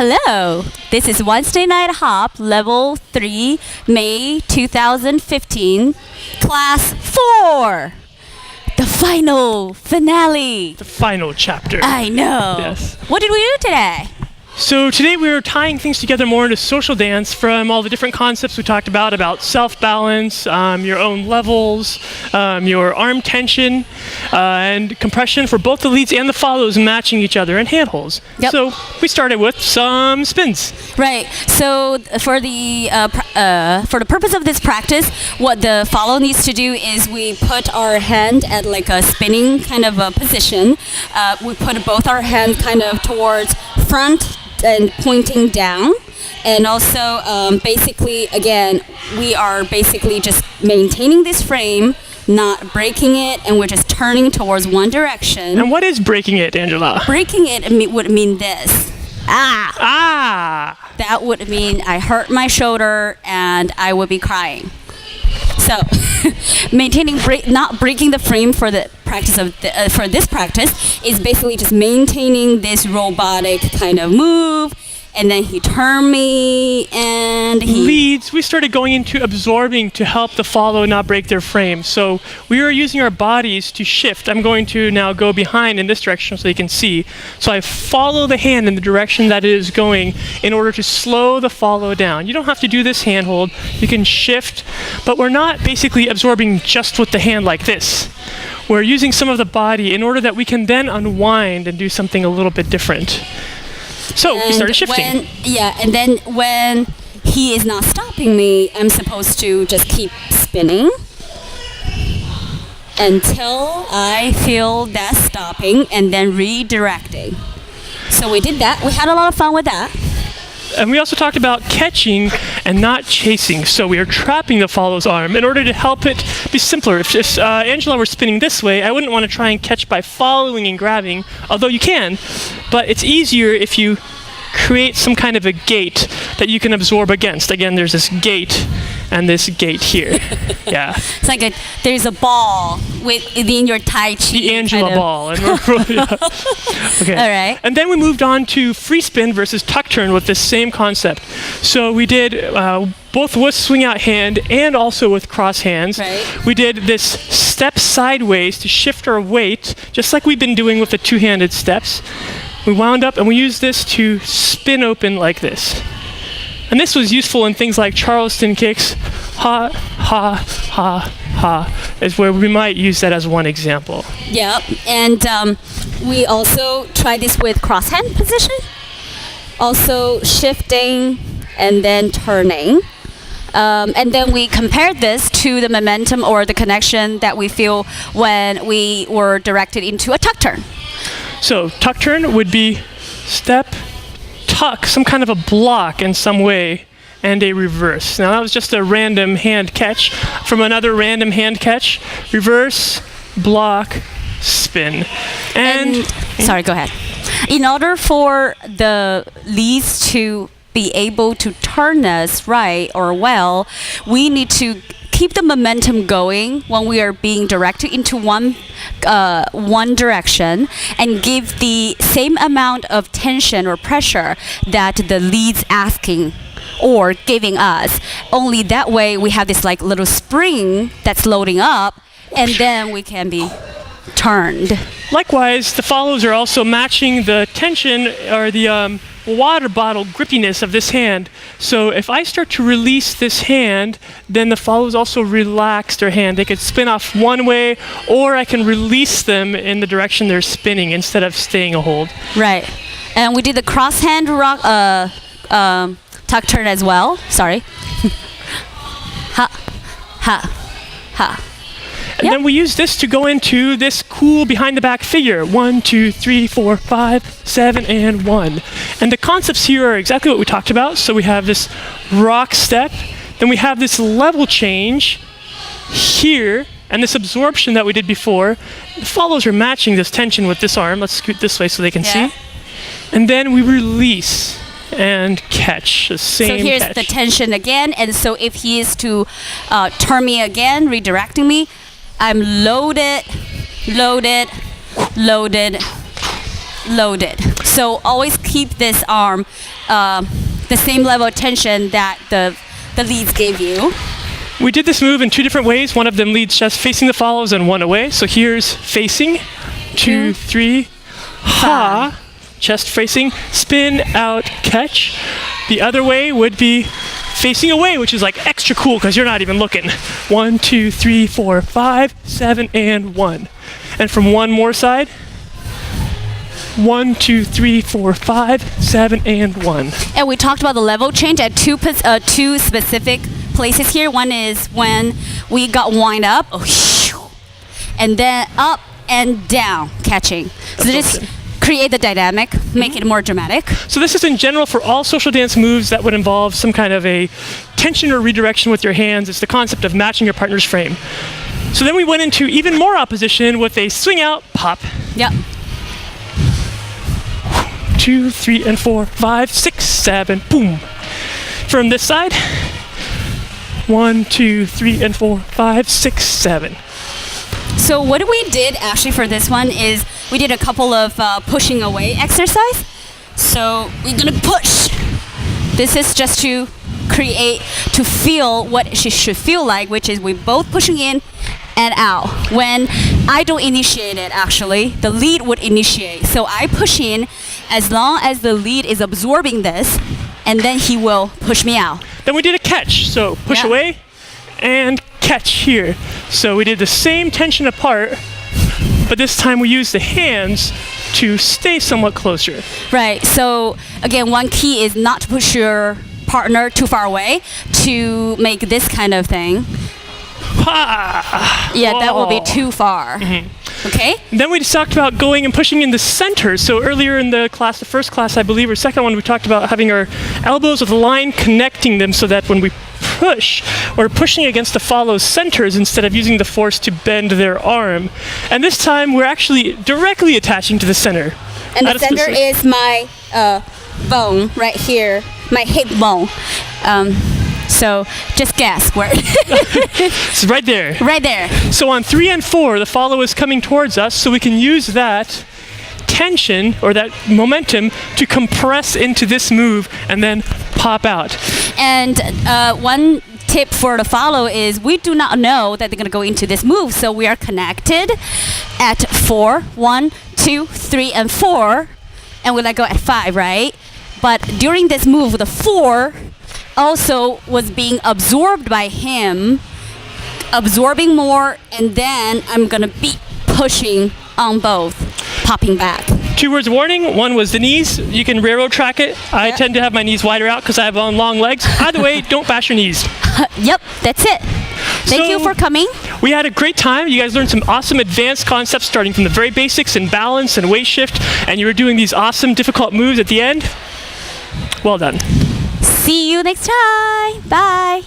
Hello, this is Wednesday Night Hop, Level 3, May 2015, Class 4. The final finale. The final chapter. I know. Yes. What did we do today? So today we were tying things together more into social dance from all the different concepts we talked about self-balance, your own levels, your arm tension, and compression for both the leads and the follows matching each other, and handholds. Yep. So we started with some spins. Right. So for the purpose of this practice, what the follow needs to do is we put our hand at like a spinning kind of a position. We put both our hands kind of towards front and pointing down, and also basically again we are basically just maintaining this frame, not breaking it, and we're just turning towards one direction. And what is breaking it, Angela? Breaking it would mean this. That would mean I hurt my shoulder and I would be crying. So maintaining not breaking the frame for the practice of for this practice is basically just maintaining this robotic kind of move, and then he turned me and he leads. We started going into absorbing to help the follow not break their frame. So we were using our bodies to shift. I'm going to now go behind in this direction so you can see. So I follow the hand in the direction that it is going in order to slow the follow down. You don't have to do this handhold. You can shift, but we're not basically absorbing just with the hand like this. We're using some of the body in order that we can then unwind and do something a little bit different. So we started shifting. And then when he is not stopping me, I'm supposed to just keep spinning until I feel that stopping, and then redirecting. So we did that. We had a lot of fun with that. And we also talked about catching and not chasing. So we are trapping the follow's arm in order to help it be simpler. If Angela were spinning this way, I wouldn't want to try and catch by following and grabbing, although you can. But it's easier if you create some kind of a gate that you can absorb against. Again, there's this gate and this gate here. Yeah. It's like there's a ball within your Tai Chi. The Angela kind of ball. And okay. All right. And then we moved on to free spin versus tuck turn with this same concept. So we did both with swing out hand and also with cross hands. Right. We did this step sideways to shift our weight, just like we've been doing with the two-handed steps. We wound up and we used this to spin open like this. And this was useful in things like Charleston kicks. Ha, ha, ha, ha, is where we might use that as one example. Yep. And we also tried this with cross hand position. Also shifting and then turning. And then we compared this to the momentum or the connection that we feel when we were directed into a tuck turn. So tuck turn would be step, tuck, some kind of a block in some way, and a reverse. Now that was just a random hand catch from another random hand catch. Reverse, block, spin. And sorry, go ahead. In order for the leads to be able to turn us right or well, we need to keep the momentum going when we are being directed into one direction, and give the same amount of tension or pressure that the lead's asking or giving us. Only that way we have this like little spring that's loading up, and then we can be turned. Likewise, the follows are also matching the tension or the water bottle grippiness of this hand. So if I start to release this hand, then the follows also relax their hand. They could spin off one way, or I can release them in the direction they're spinning instead of staying a hold. Right. And we did the cross hand rock tuck turn as well. Sorry. Ha, ha, ha. And then we use this to go into this cool behind the back figure. 1, 2, 3, 4, 5, 7, and 1. And the concepts here are exactly what we talked about. So we have this rock step, then we have this level change here, and this absorption that we did before. The follows are matching this tension with this arm. Let's scoot this way so they can see. And then we release and catch the same So here's catch. the tension again, and so if he is to turn me again, redirecting me, I'm loaded, loaded, loaded, loaded. So always keep this arm the same level of tension that the leads gave you. We did this move in 2 different ways. One of them leads chest facing the follows and one away. So here's facing, 2, 3, ha, chest facing, spin, out, catch. The other way would be facing away, which is like extra cool because you're not even looking. 1, 2, 3, 4, 5, 7, and 1. And from one more side, 1, 2, 3, 4, 5, 7, and 1. And we talked about the level change at two specific places here. One is when we got wind up, and then up and down, catching. So just create the dynamic, make it more dramatic. So this is in general for all social dance moves that would involve some kind of a tension or redirection with your hands. It's the concept of matching your partner's frame. So then we went into even more opposition with a swing out, pop. Yep. 2, 3, and 4, 5, 6, 7, boom. From this side, 1, 2, 3, and 4, 5, 6, 7. So what we did actually for this one is we did a couple of pushing away exercise. So we're gonna push. This is just to feel what she should feel like, which is we both pushing in and out. When I don't initiate it, actually, the lead would initiate. So I push in as long as the lead is absorbing this, and then he will push me out. Then we did a catch. So push away and catch here. So we did the same tension apart, but this time we used the hands to stay somewhat closer. Right. So again, one key is not to push your partner too far away to make this kind of thing. Yeah, that will be too far. Okay? Then we just talked about going and pushing in the center. So earlier in the class, the first class, I believe, or second one, we talked about having our elbows with a line connecting them so that when we push, we're pushing against the follow's centers instead of using the force to bend their arm. And this time, we're actually directly attaching to the center. And the center is my bone right here, my hip bone. So just guess where. It's right there. Right there. So on 3 and 4, the follow is coming towards us, so we can use that tension or that momentum to compress into this move and then pop out. And one tip for the follow is we do not know that they're going to go into this move, so we are connected at 4, 1, 2, 3, and 4, and we let go at 5, right? But during this move, the 4 also was being absorbed by him, absorbing more, and then I'm gonna be pushing on both, popping back. 2 words of warning. One was the knees. You can railroad track it. I tend to have my knees wider out because I have long legs. Either way, don't bash your knees. Yep, that's it. Thank you for coming. We had a great time. You guys learned some awesome advanced concepts starting from the very basics and balance and weight shift, and you were doing these awesome difficult moves at the end. Well done. See you next time. Bye.